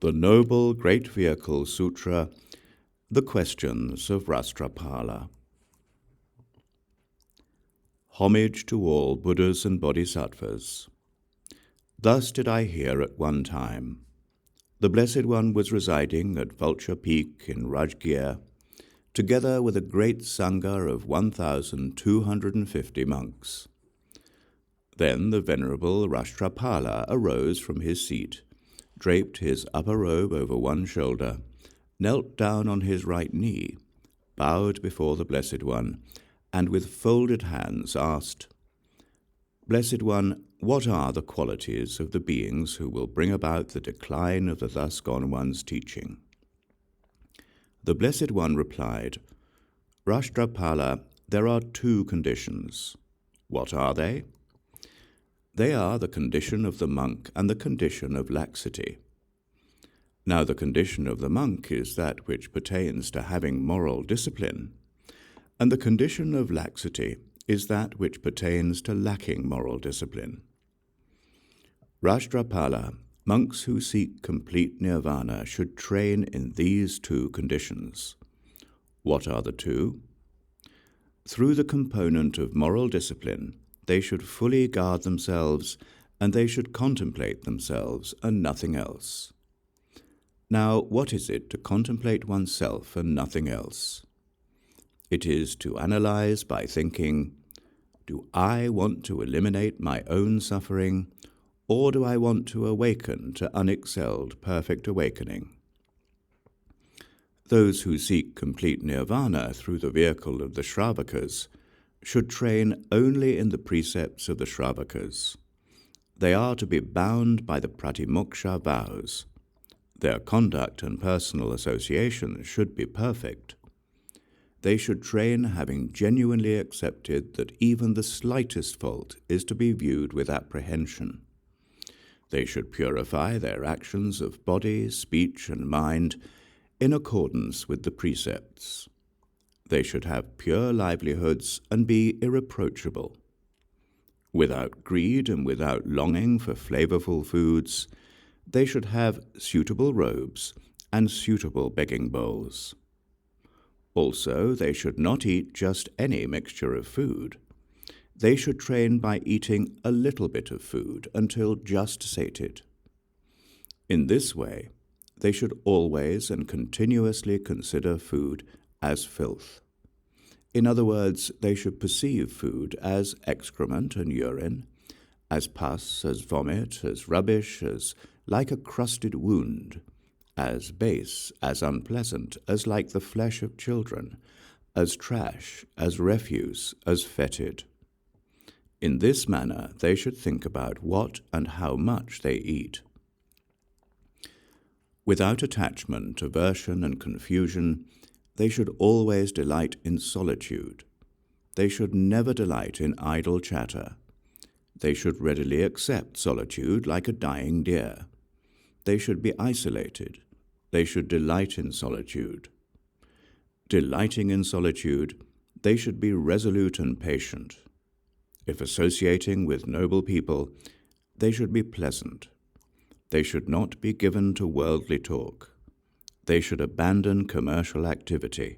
The Noble Great Vehicle Sūtra, the Questions of Rāṣṭrapāla. Homage to all Buddhas and Bodhisattvas. Thus did I hear at one time. The Blessed One was residing at Vulture Peak in Rajgir, together with a great Sangha of 1,250 monks. Then the Venerable Rāṣṭrapāla arose from his seat, draped his upper robe over one shoulder, knelt down on his right knee, bowed before the Blessed One, and with folded hands asked, "Blessed One, what are the qualities of the beings who will bring about the decline of the thus gone one's teaching?" The Blessed One replied, "Rāṣṭrapāla, there are two conditions. What are they? They are the condition of the monk and the condition of laxity. Now the condition of the monk is that which pertains to having moral discipline, and the condition of laxity is that which pertains to lacking moral discipline. Rāṣṭrapāla, monks who seek complete nirvana should train in these two conditions. What are the two? Through the component of moral discipline, they should fully guard themselves, and they should contemplate themselves and nothing else. Now, what is it to contemplate oneself and nothing else? It is to analyze by thinking, do I want to eliminate my own suffering, or do I want to awaken to unexcelled perfect awakening? Those who seek complete nirvana through the vehicle of the śrāvakas should train only in the precepts of the śrāvakas. They are to be bound by the prātimokṣa vows. Their conduct and personal association should be perfect. They should train having genuinely accepted that even the slightest fault is to be viewed with apprehension. They should purify their actions of body, speech, and mind in accordance with the precepts. They should have pure livelihoods and be irreproachable. Without greed and without longing for flavorful foods, they should have suitable robes and suitable begging bowls. Also, they should not eat just any mixture of food. They should train by eating a little bit of food until just sated. In this way, they should always and continuously consider food as filth. In other words, they should perceive food as excrement and urine, as pus, as vomit, as rubbish, as like a crusted wound, as base, as unpleasant, as like the flesh of children, as trash, as refuse, as fetid. In this manner they should think about what and how much they eat. Without attachment, aversion, and confusion, they should always delight in solitude. They should never delight in idle chatter. They should readily accept solitude like a dying deer. They should be isolated. They should delight in solitude. Delighting in solitude, they should be resolute and patient. If associating with noble people, they should be pleasant. They should not be given to worldly talk. They should abandon commercial activity.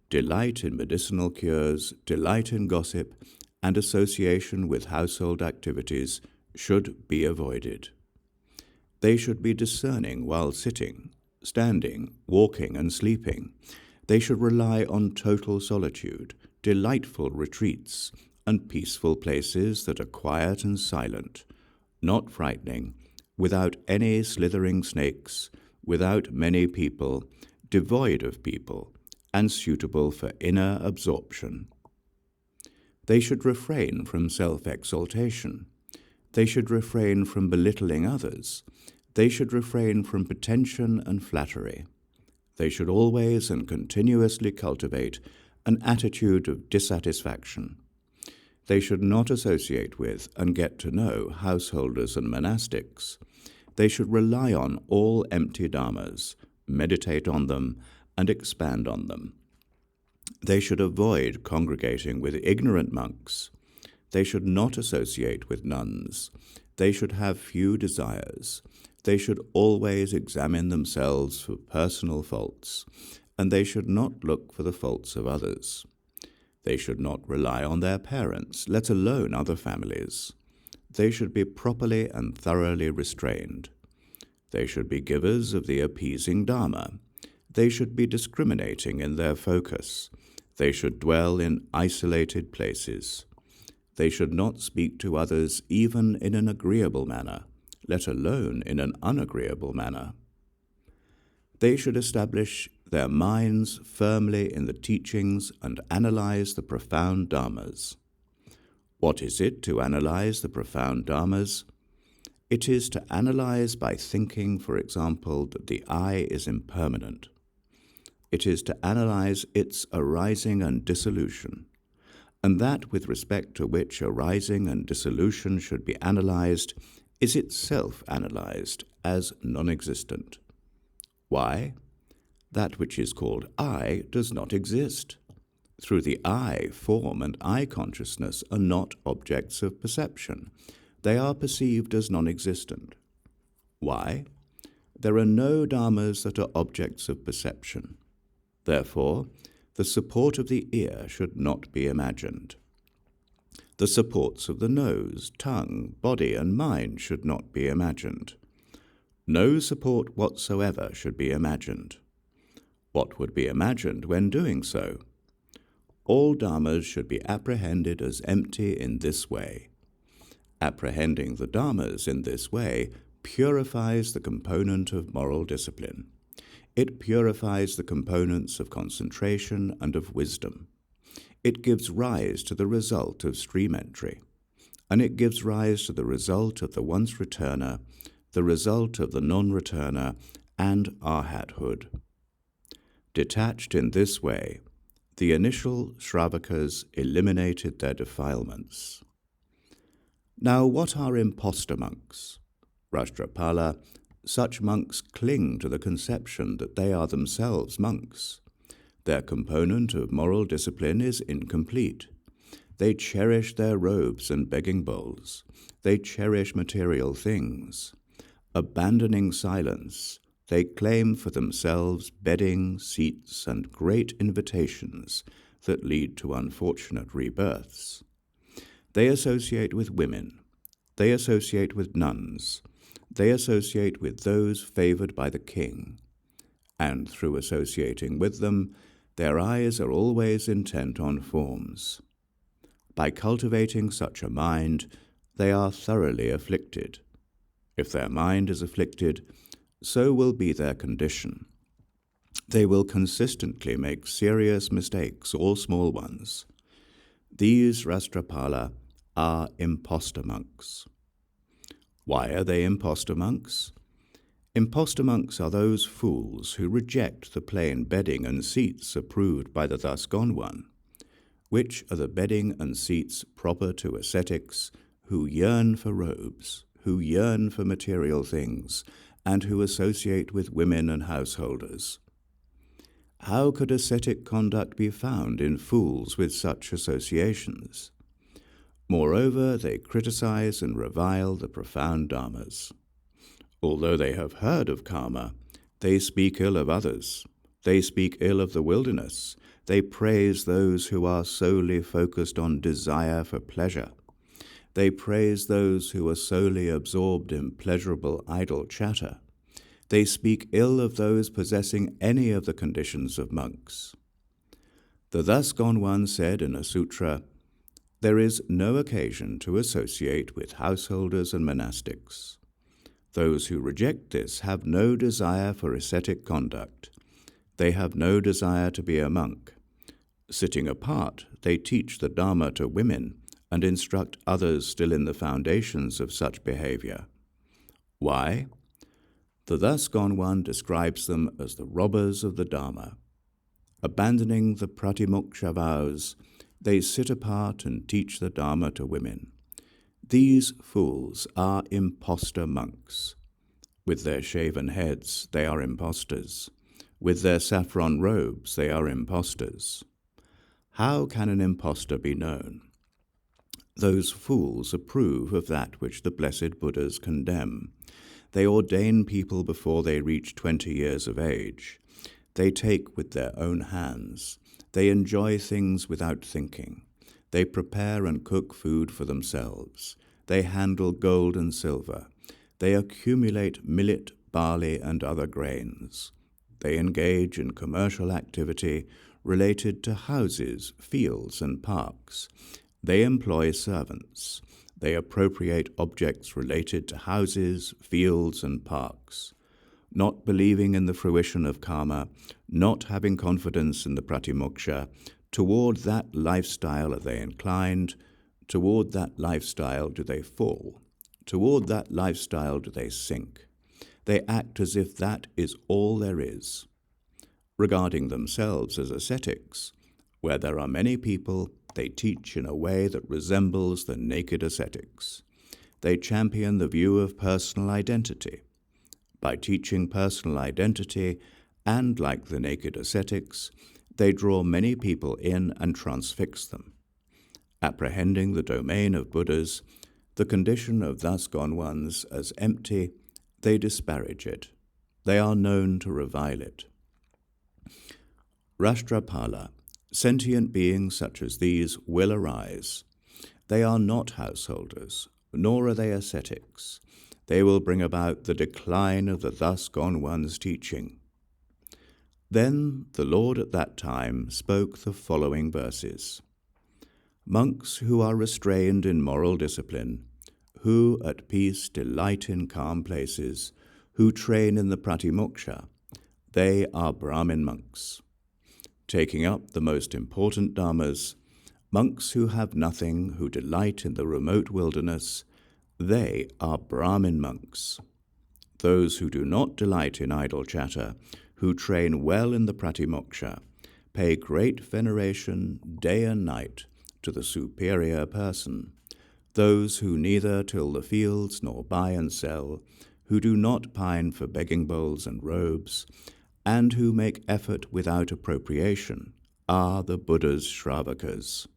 Delight in medicinal cures, delight in gossip, and association with household activities should be avoided. They should be discerning while sitting, standing, walking, and sleeping. They should rely on total solitude, delightful retreats, and peaceful places that are quiet and silent, not frightening, without any slithering snakes, without many people, devoid of people, and suitable for inner absorption. They should refrain from self-exaltation. They should refrain from belittling others. They should refrain from pretension and flattery. They should always and continuously cultivate an attitude of dissatisfaction. They should not associate with and get to know householders and monastics. They should rely on all empty dharmas, meditate on them, and expand on them. They should avoid congregating with ignorant monks. They should not associate with nuns. They should have few desires. They should always examine themselves for personal faults, and they should not look for the faults of others. They should not rely on their parents, let alone other families. They should be properly and thoroughly restrained. They should be givers of the appeasing Dharma. They should be discriminating in their focus. They should dwell in isolated places. They should not speak to others even in an agreeable manner, let alone in an unagreeable manner. They should establish their minds firmly in the teachings and analyze the profound dharmas. What is it to analyze the profound dharmas? It is to analyze by thinking, for example, that the I is impermanent. It is to analyze its arising and dissolution, and that with respect to which arising and dissolution should be analyzed is itself analyzed as non-existent. Why? That which is called I does not exist. Through the I, form and I consciousness are not objects of perception. They are perceived as non-existent. Why? There are no dharmas that are objects of perception. Therefore, the support of the ear should not be imagined. The supports of the nose, tongue, body, and mind should not be imagined. No support whatsoever should be imagined. What would be imagined when doing so? All dharmas should be apprehended as empty in this way. Apprehending the dharmas in this way purifies the component of moral discipline. It purifies the components of concentration and of wisdom. It gives rise to the result of stream entry, and it gives rise to the result of the once returner, the result of the non-returner, and arhathood. Detached in this way, the initial śrāvakas eliminated their defilements. Now, what are impostor monks? Rāṣṭrapāla, such monks cling to the conception that they are themselves monks. Their component of moral discipline is incomplete. They cherish their robes and begging bowls. They cherish material things. Abandoning silence, they claim for themselves bedding, seats, and great invitations that lead to unfortunate rebirths. They associate with women. They associate with nuns. They associate with those favored by the king. And through associating with them, their eyes are always intent on forms. By cultivating such a mind, they are thoroughly afflicted. If their mind is afflicted, so will be their condition. They will consistently make serious mistakes or small ones. These Rāṣṭrapāla are impostor monks. Why are they impostor monks? Impostor monks are those fools who reject the plain bedding and seats approved by the thus gone one, which are the bedding and seats proper to ascetics who yearn for robes, who yearn for material things, and who associate with women and householders. How could ascetic conduct be found in fools with such associations? Moreover, they criticize and revile the profound dharmas. Although they have heard of karma, they speak ill of others. They speak ill of the wilderness. They praise those who are solely focused on desire for pleasure. They praise those who are solely absorbed in pleasurable idle chatter. They speak ill of those possessing any of the conditions of monks. The thus gone one said in a sutra, "There is no occasion to associate with householders and monastics. Those who reject this have no desire for ascetic conduct. They have no desire to be a monk. Sitting apart, they teach the Dharma to women and instruct others still in the foundations of such behavior. Why? The thus gone one describes them as the robbers of the Dharma. Abandoning the prātimokṣa vows, they sit apart and teach the Dharma to women. These fools are impostor monks. With their shaven heads, they are impostors. With their saffron robes, they are impostors. How can an impostor be known? Those fools approve of that which the blessed Buddhas condemn. They ordain people before they reach 20 years of age. They take with their own hands. They enjoy things without thinking. They prepare and cook food for themselves. They handle gold and silver. They accumulate millet, barley, and other grains. They engage in commercial activity related to houses, fields, and parks. They employ servants. They appropriate objects related to houses, fields, and parks. Not believing in the fruition of karma, not having confidence in the prātimokṣa, toward that lifestyle are they inclined, toward that lifestyle do they fall, toward that lifestyle do they sink. They act as if that is all there is. Regarding themselves as ascetics, where there are many people, they teach in a way that resembles the naked ascetics. They champion the view of personal identity. By teaching personal identity, and like the naked ascetics, they draw many people in and transfix them. Apprehending the domain of Buddhas, the condition of thus gone ones, as empty, they disparage it. They are known to revile it. Rāṣṭrapāla, sentient beings such as these will arise. They are not householders, nor are they ascetics. They will bring about the decline of the thus gone one's teaching. Then the Lord at that time spoke the following verses. Monks who are restrained in moral discipline, who at peace delight in calm places, who train in the prātimokṣa, they are brahmin monks. Taking up the most important dharmas, monks who have nothing, who delight in the remote wilderness, they are brahmin monks. Those who do not delight in idle chatter, who train well in the prātimokṣa, pay great veneration day and night to the superior person. Those who neither till the fields nor buy and sell, who do not pine for begging bowls and robes, and who make effort without appropriation, are the Buddha's śrāvakas.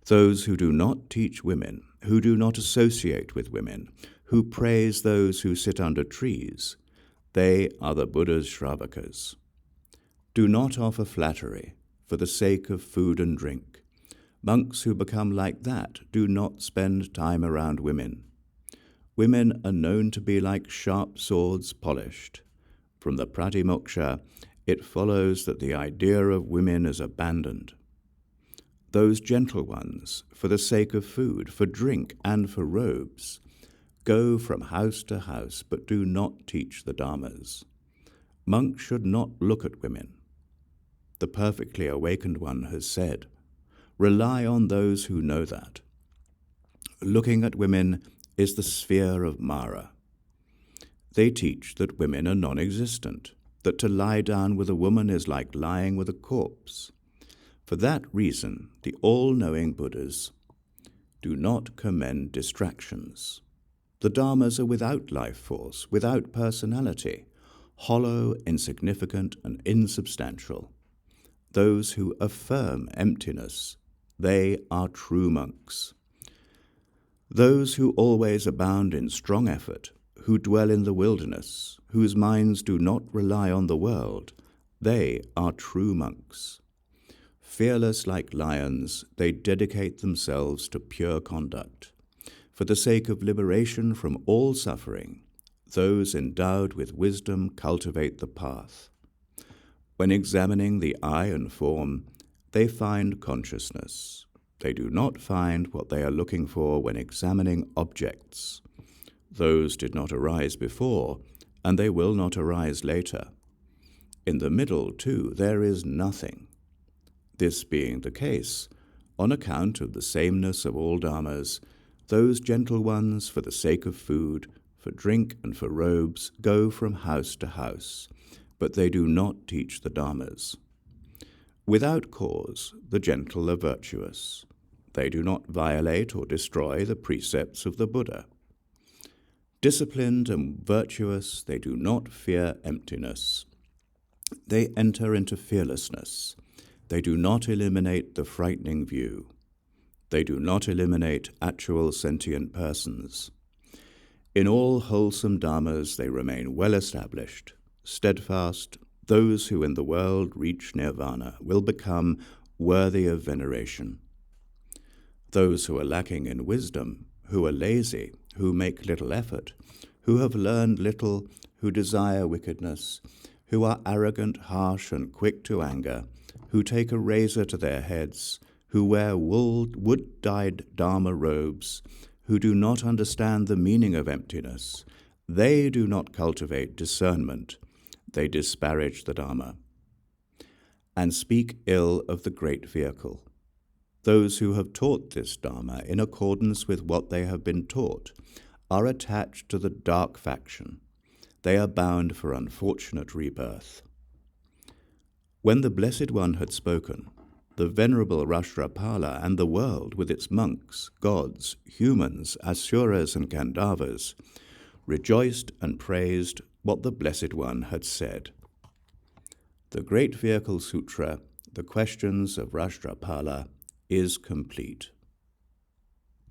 Those who do not teach women, who do not associate with women, who praise those who sit under trees, they are the Buddha's śrāvakas. Do not offer flattery for the sake of food and drink. Monks who become like that do not spend time around women. Women are known to be like sharp swords polished. From the prātimokṣa, it follows that the idea of women is abandoned. Those gentle ones, for the sake of food, for drink, and for robes, go from house to house, but do not teach the dharmas. Monks should not look at women. The perfectly awakened one has said, rely on those who know that. Looking at women is the sphere of Mara. They teach that women are non-existent, that to lie down with a woman is like lying with a corpse. For that reason, the all-knowing Buddhas do not commend distractions. The dharmas are without life force, without personality, hollow, insignificant, and insubstantial. Those who affirm emptiness, they are true monks. Those who always abound in strong effort, who dwell in the wilderness, whose minds do not rely on the world, they are true monks. Fearless like lions, they dedicate themselves to pure conduct. For the sake of liberation from all suffering, those endowed with wisdom cultivate the path. When examining the eye and form, they find consciousness. They do not find what they are looking for when examining objects. Those did not arise before, and they will not arise later. In the middle, too, there is nothing. This being the case, on account of the sameness of all dharmas, those gentle ones, for the sake of food, for drink, and for robes, go from house to house, but they do not teach the dharmas. Without cause, the gentle are virtuous. They do not violate or destroy the precepts of the Buddha. Disciplined and virtuous, they do not fear emptiness. They enter into fearlessness. They do not eliminate the frightening view. They do not eliminate actual sentient persons. In all wholesome dharmas they remain well established, steadfast. Those who in the world reach nirvana will become worthy of veneration. Those who are lacking in wisdom, who are lazy, who make little effort, who have learned little, who desire wickedness, who are arrogant, harsh, and quick to anger, who take a razor to their heads, who wear wood-dyed dharma robes, who do not understand the meaning of emptiness, they do not cultivate discernment. They disparage the Dharma and speak ill of the great vehicle. Those who have taught this Dharma in accordance with what they have been taught are attached to the dark faction. They are bound for unfortunate rebirth. When the Blessed One had spoken, the Venerable Rāṣṭrapāla and the world with its monks, gods, humans, asuras, and Gandharvas rejoiced and praised what the Blessed One had said. The Great Vehicle Sūtra, the Questions of Rāṣṭrapāla, is complete.